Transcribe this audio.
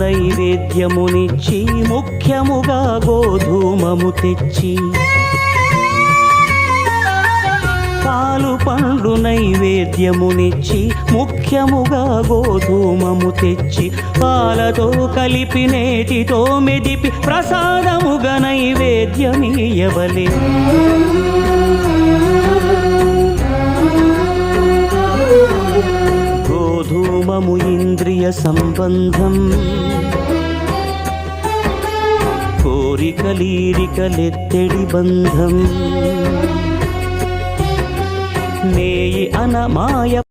నైవేద్యమునిచ్చి ముఖ్యముగా గోధూమము తెచ్చి పాలు పండ్లు నైవేద్యమునిచ్చి ముఖ్యముగా గోధూమము తెచ్చి పాలతో కలిపి నేతితో మెదిపి ప్రసాదముగా నైవేద్యమీయవలే. గోధూమము ఇంద్రియ సంబంధం కోరికలీరికలెత్తెడి బంధం నేయి అనమాయ